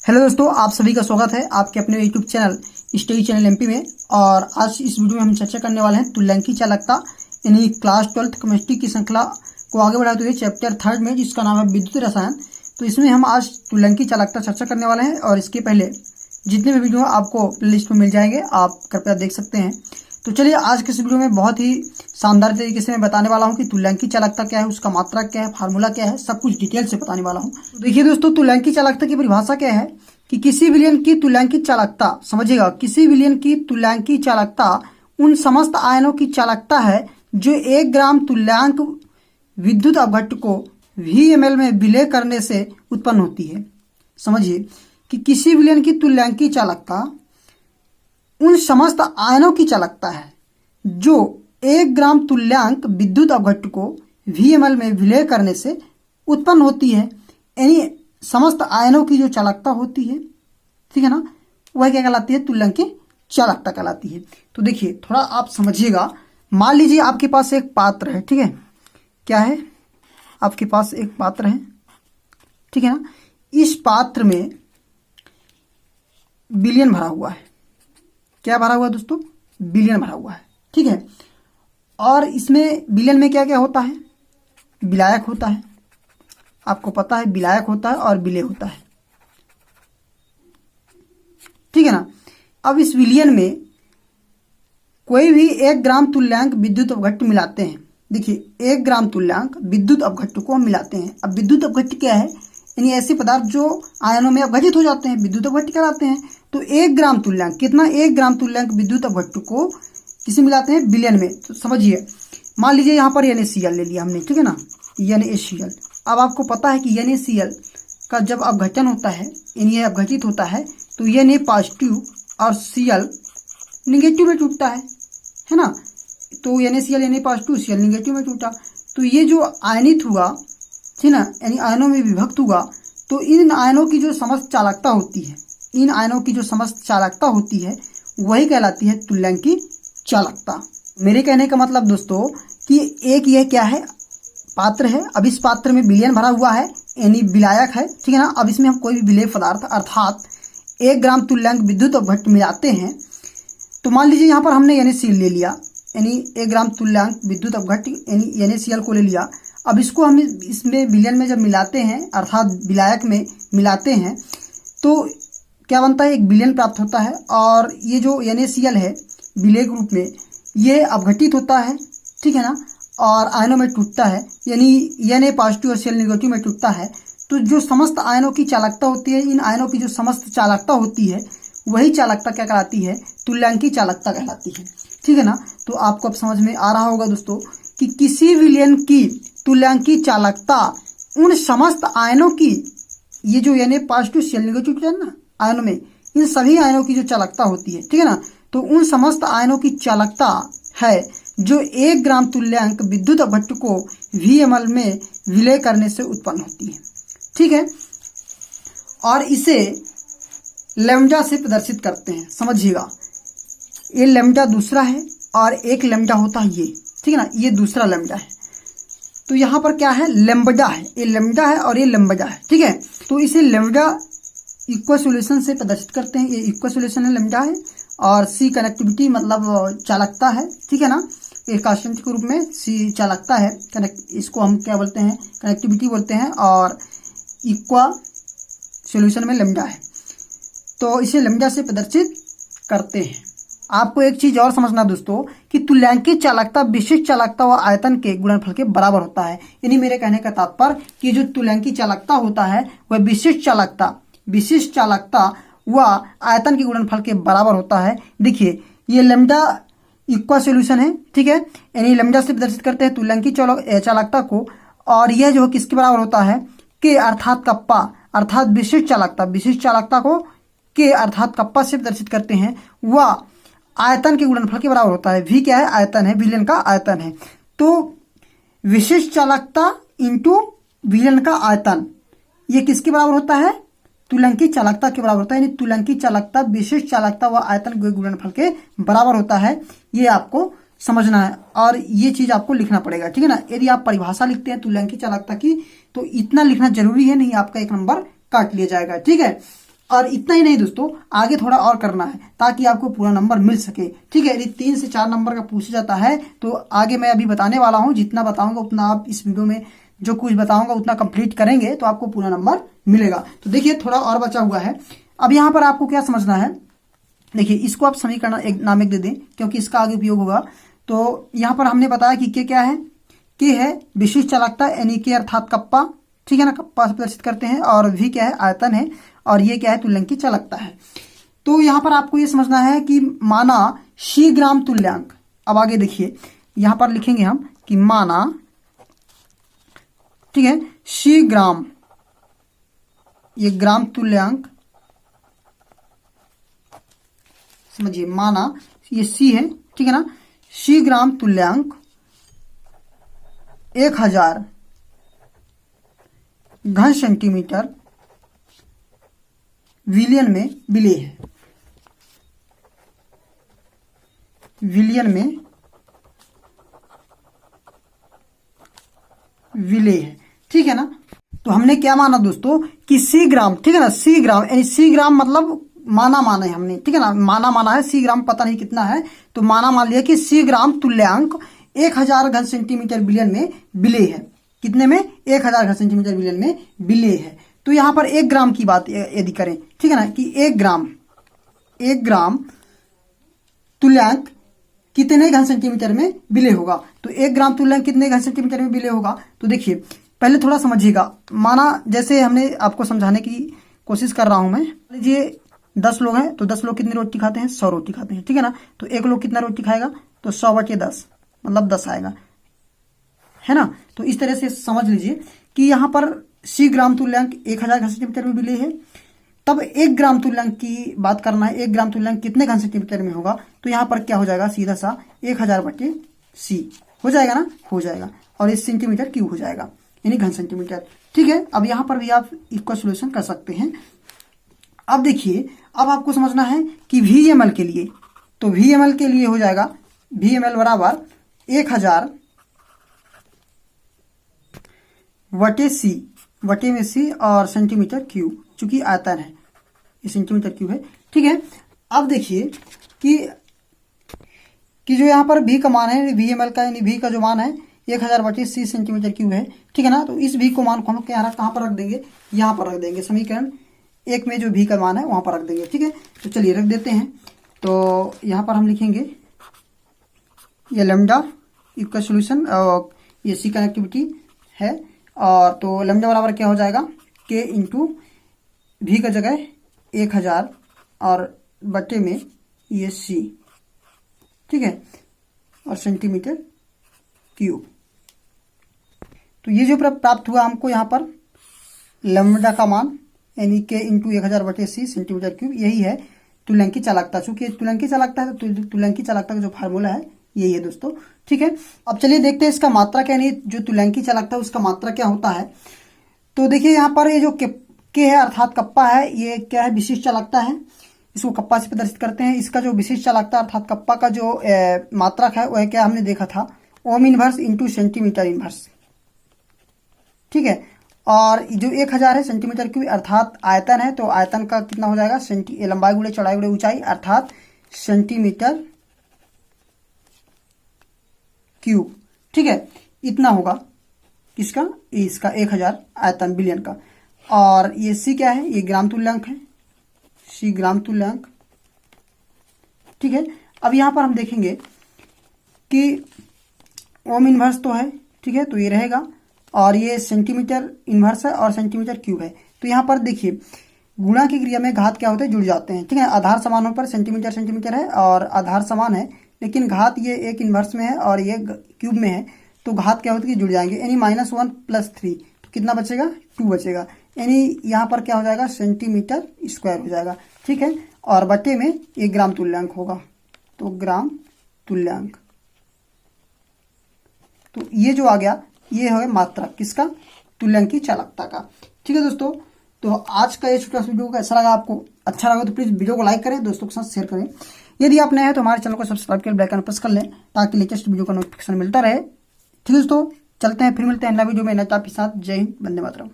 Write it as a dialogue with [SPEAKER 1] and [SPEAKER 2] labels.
[SPEAKER 1] Hello दोस्तों, आप सभी का स्वागत है आपके अपने YouTube channel study channel MP में। और आज इस वीडियो में हम चर्चा करने वाले हैं तुल्यांकी चालकता यानी क्लास 12th केमिस्ट्री की श्रृंखला को आगे बढ़ाते हुए चैप्टर 3 में, जिसका नाम है विद्युत रसायन। तो इसमें हम आज तुल्यांकी चालकता चर्चा करने वाले हैं और इसके पहले जितने भी वीडियो आपको प्लेलिस्ट में मिल जाएंगे, आप कृपया देख सकते हैं। तो चलिए आज के इस वीडियो में बहुत ही शानदार तरीके से मैं बताने वाला हूं कि तुल्यांकी चालकता क्या है, उसका मात्रा क्या है, फार्मूला क्या है, सब कुछ डिटेल से बताने वाला हूं। देखिए दोस्तों, तुल्यांकी चालकता की परिभाषा क्या है कि किसी विलयन की तुल्यांकी चालकता, समझिएगा, किसी विलयन की तुल्यांकी चालकता उन समस्त आयनों की चालकता है जो 1 ग्राम तुल्यांक विद्युत अपघट्ट को VmL में विलय करने से उत्पन्न होती है। समझिए कि किसी विलयन की तुल्यांकी चालकता उन समस्त आयनों की चालकता है जो 1 ग्राम तुल्यांक विद्युत अपघट्ट को VmL में विलय करने से उत्पन्न होती है। यानी समस्त आयनों की जो चालकता होती है, ठीक है ना, वह क्या कहलाती है? तुल्यांकी चालकता कहलाती है। तो देखिए थोड़ा आप समझिएगा। मान लीजिए आपके पास एक पात्र है, ठीक है, क्या है, आपके पास एक पात्र है, ठीक है ना। इस पात्र में विलयन भरा हुआ है। क्या भरा हुआ है दोस्तों? विलयन भरा हुआ है, ठीक है। और इसमें विलयन में क्या क्या होता है? विलायक होता है, आपको पता है, विलायक होता है और विलेय होता है, ठीक है ना। अब इस विलयन में कोई भी 1 ग्राम तुल्यांक विद्युत अपघट्ट मिलाते हैं। देखिए 1 ग्राम तुल्यांक विद्युत अपघट्ट को हम मिलाते हैं। अब विद्युत अपघट्ट क्या है? यानी ऐसे पदार्थ जो आयनों में अपघटित हो जाते हैं, विद्युत अपघट्ट कहलाते हैं। तो 1 ग्राम तुल्यांक, कितना? 1 ग्राम तुल्यांक विद्युत अपघट्ट को किसे मिलाते हैं? विलयन में। तो समझिए, मान लीजिए यहाँ पर NaCl ले लिया हमने, ठीक है ना, NaCl। अब आपको पता है कि NaCl का जब अपघटन होता है, यानी यह अपघटित होता है, तो Na पॉजिटिव और Cl निगेटिव में टूटता है ना। तो NaCl Na positive, Cl negative में टूटा, तो ये जो आयनित हुआ, ठीक ना, यानी आयनों में विभक्त हुआ, तो इन आयनों की जो समस्त चालकता होती है, इन आयनों की जो समस्त चालकता होती है, वही कहलाती है तुल्यांकी चालकता। मेरे कहने का मतलब दोस्तों कि एक यह क्या है, पात्र है। अब इस पात्र में विलयन भरा हुआ है, यानी विलायक है, ठीक है ना। अब इसमें हम कोई भी विलेय पदार्थ अर्थात 1 ग्राम तुल्यांक विद्युत अपघट्ट मिलाते हैं। तो मान लीजिए यहाँ पर हमने NaCl ले लिया, यानी 1 ग्राम तुल्यांक विद्युत अपघट्ट यानी NaCl को ले लिया। अब इसको हम इसमें विलयन में जब मिलाते हैं, अर्थात विलायक में मिलाते हैं, तो क्या बनता है? एक विलयन प्राप्त होता है। और ये जो NaCl है विलेय के रूप में, ये अपघटित होता है, ठीक है ना, और आयनों में टूटता है, यानी Na पॉजिटिव और Cl निगेटिव में टूटता है। तो जो समस्त आयनों की चालकता होती है, इन आयनों की जो समस्त चालकता होती है, वही चालकता क्या कहलाती है? तुल्यांकी चालकता कहलाती है, ठीक है ना। तो आपको अब समझ में आ रहा होगा दोस्तों कि किसी विलयन की तुल्यांकी चालकता उन समस्त आयनों की, ये जो Na पॉजिटिव Cl निगेटिव है ना आयनों में, इन सभी आयनों की जो चालकता होती है, ठीक है ना, तो उन समस्त आयनों की चालकता है जो 1 ग्राम तुल्यांक विद्युत अपघट्ट को VmL में विलय करने से उत्पन्न होती है, ठीक है। और इसे लैम्ब्डा से प्रदर्शित करते हैं। समझिएगा, ये लैम्ब्डा दूसरा है और एक लैम्ब्डा होता है ये, ठीक है ना, ये दूसरा लैम्ब्डा है। तो यहाँ पर क्या है? लैम्ब्डा है, ये लैम्ब्डा है और ये लैम्ब्डा है, ठीक है। तो इसे लैम्ब्डा इक्वल सॉल्यूशन से प्रदर्शित करते हैं। ये इक्वल सॉल्यूशन है, लैम्ब्डा है, और C कनेक्टिविटी मतलब चालकता है, ठीक है ना। एक कांस्टेंट के रूप में C चालकता है, इसको हम क्या बोलते हैं? कनेक्टिविटी बोलते हैं। और इक्वा सॉल्यूशन में लैम्ब्डा है, तो इसे लैम्ब्डा से प्रदर्शित करते हैं। आपको एक चीज और समझना दोस्तों कि तुल्यांकी चालकता विशिष्ट चालकता व आयतन के गुणनफल के बराबर होता है। यानी मेरे कहने का तात्पर्य कि जो तुल्यांकी चालकता होता है वह विशिष्ट चालकता व आयतन के गुणनफल के बराबर होता है। देखिए ये लैम्ब्डा इक्वा सॉल्यूशन है, ठीक है, यानी लैम्ब्डा से प्रदर्शित करते हैं तुल्यांकी चालकता को। और यह जो किसके बराबर होता है? के अर्थात कप्पा, अर्थात विशिष्ट चालकता को के अर्थात कप्पा से प्रदर्शित करते हैं, वह आयतन के गुणनफल के बराबर होता है। V क्या है? आयतन है, विलयन का आयतन है। तो विशिष्ट चालकता इंटू विलयन का आयतन, ये किसके बराबर होता है? तुल्यांकी चालकता के बराबर होता है। यानी तुल्यांकी चालकता विशिष्ट चालकता व आयतन के गुणनफल के बराबर होता है। ये आपको समझना है और ये चीज आपको लिखना पड़ेगा, ठीक है ना। यदि आप परिभाषा लिखते हैं तुल्यांकी चालकता की, तो इतना लिखना जरूरी है, नहीं आपका 1 नंबर काट लिया जाएगा, ठीक है। और इतना ही नहीं दोस्तों, आगे थोड़ा और करना है ताकि आपको पूरा नंबर मिल सके। ठीक है, यदि 3 से 4 नंबर का पूछा जाता है तो आगे मैं अभी बताने वाला हूँ, जितना बताऊंगा उतना आप इस वीडियो में जो कुछ बताऊंगा उतना कंप्लीट करेंगे तो आपको पूरा नंबर मिलेगा। तो देखिए थोड़ा और बचा हुआ है। अब यहाँ पर आपको क्या समझना है, देखिए इसको आप समीकरण एक नाम एक दे दें क्योंकि इसका आगे उपयोग होगा। तो यहाँ पर हमने बताया कि के क्या है, के है विशिष्ट चालकता यानी के अर्थात कप्पा, ठीक है ना, कप्पा से प्रदर्शित करते हैं, और वी क्या है आयतन है, और ये क्या है तुल्यांक की चालकता है। तो यहाँ पर आपको ये समझना है कि माना सी ग्राम तुल्यांक। अब आगे देखिए यहाँ पर लिखेंगे हम कि माना, ठीक है, सी ग्राम, ये ग्राम तुल्यांक समझिए, माना ये सी है, ठीक है ना, सी ग्राम तुल्यांक 1000 घन सेंटीमीटर विलियन में विलेय है, विलियन में विलेय है, ठीक है ना। तो हमने क्या माना दोस्तों कि सी ग्राम, ठीक है ना, सी ग्राम यानी सी ग्राम मतलब माना है हमने, ठीक है ना, माना है, सी ग्राम पता नहीं कितना है, तो माना मान लिया कि सी ग्राम तुल्यांक 1000 घन सेंटीमीटर विलियन में विलेय है। कितने में? 1000 घन सेंटीमीटर विलियन में विलेय है। तो यहां पर 1 ग्राम की बात यदि करें, ठीक है ना, कि 1 ग्राम तुल्यांक कितने घन सेंटीमीटर में विलेय होगा। तो 1 ग्राम तुल्यांक कितने घन सेंटीमीटर में विलेय होगा, तो देखिए पहले थोड़ा समझिएगा। माना जैसे हमने आपको समझाने की कोशिश कर रहा हूं मैं, लीजिए 10 लोग हैं तो 10 लोग कितनी रोटी खाते हैं, 100 रोटी खाते हैं, ठीक है ना। तो 1 लोग कितना रोटी खाएगा, तो 100/10 मतलब 10 आएगा, है ना। तो इस तरह से समझ लीजिए कि यहाँ पर सी ग्राम तुल्यांक 1000 घन सेंटीमीटर में विलेय है। तब 1 ग्राम तुल्यांक की बात करना है, 1 ग्राम तुल्यांक कितने घन सेंटीमीटर में होगा, तो यहाँ पर क्या हो जाएगा, सीधा सा 1000/c हो जाएगा ना, हो जाएगा, और इस सेंटीमीटर क्यूब हो जाएगा यानी घन सेंटीमीटर, ठीक है। अब यहाँ पर भी आप इसका सोल्यूशन कर सकते हैं। अब देखिए, अब आपको समझना है कि VML के लिए, तो VML के लिए हो जाएगा VML बराबर 1000/c, वटे में c और सेंटीमीटर क्यूब, चूंकि आयतन है ये सेंटीमीटर क्यूब है, ठीक है। अब देखिए कि जो यहाँ पर v का मान है, VML का यानी v का जो मान है 1000/c सेंटीमीटर क्यूब है, ठीक है ना। तो इस v को मान को हम कहाँ पर रख देंगे, यहाँ पर रख देंगे, समीकरण 1 में जो v का मान है वहां पर रख देंगे, ठीक है। तो चलिए रख देते हैं। तो यहाँ पर हम लिखेंगे ये लैम्डा इसका सोल्यूशन, और ये सी कनेक्टिविटी है, और तो लैम्डा बराबर क्या हो जाएगा, के इंटू भी का जगह 1000 और बटे में ये सी, ठीक है, और सेंटीमीटर क्यूब। तो ये जो प्राप्त हुआ हमको यहाँ पर लैम्डा का मान यानी के इंटू 1000/c सेंटीमीटर क्यूब, यही है तुल्यांक की चालकता। चूंकि तुल्यांक की चालकता है तो तुल्यांक की चालकता का जो फार्मूला है यही है दोस्तों, ठीक है। अब चलिए देखते हैं इसका मात्रा क्या, नहीं जो तुल्यांक की चालकता है उसका मात्रा क्या होता है। तो देखिए यहाँ पर ये जो के है अर्थात कप्पा है, ये क्या है विशिष्ट चालकता है, इसको कप्पा से प्रदर्शित करते हैं। इसका जो विशिष्ट चालकता अर्थात कप्पा का जो मात्रक है वह क्या हमने देखा था, ohm inverse into centimetre inverse, ठीक है। और जो 1000 है सेंटीमीटर क्यूब अर्थात आयतन है, तो आयतन का कितना हो जाएगा, लंबाई गुणे चौड़ाई गुणे ऊंचाई अर्थात सेंटीमीटर क्यूब, ठीक है। इतना होगा किसका, इसका 1000 आयतन बिलियन का। और ये सी क्या है, ये ग्राम तुल्यांक है, सी ग्राम तुल्यांक, ठीक है। अब यहां पर हम देखेंगे कि ओम इनवर्स तो है, ठीक है, तो ये रहेगा, और ये सेंटीमीटर इनवर्स है और सेंटीमीटर क्यूब है। तो यहाँ पर देखिए गुणा की क्रिया में घात क्या होते हैं, जुड़ जाते हैं, ठीक है। आधार समान होने पर सेंटीमीटर है और आधार समान है, लेकिन घात ये एक इनवर्स में है और ये क्यूब में है, तो घात क्या होती है, जुड़ जाएंगे, यानी -1 + 3, तो कितना बचेगा, 2 बचेगा, यानी यहाँ पर क्या हो जाएगा, सेंटीमीटर स्क्वायर हो जाएगा, ठीक है। और बटे में ये ग्राम तुल्यांक होगा, तो ग्राम तुल्यांक, तो ये जो आ गया ये है मात्रक किसका, तुल्यांक की चालकता का, ठीक है दोस्तों। तो आज का ये छोटा सा वीडियो कैसा लगा आपको, अच्छा लगा तो प्लीज वीडियो को लाइक करें, दोस्तों के साथ शेयर करें। यदि आप नए हैं तो हमारे चैनल को सब्सक्राइब कर बेल आइकन प्रेस कर लें ताकि लेटेस्ट वीडियो का नोटिफिकेशन मिलता रहे, ठीक है दोस्तों। चलते हैं, फिर मिलते हैं नए वीडियो में नए टॉपिक के साथ। जय हिंद, वंदे मातरम।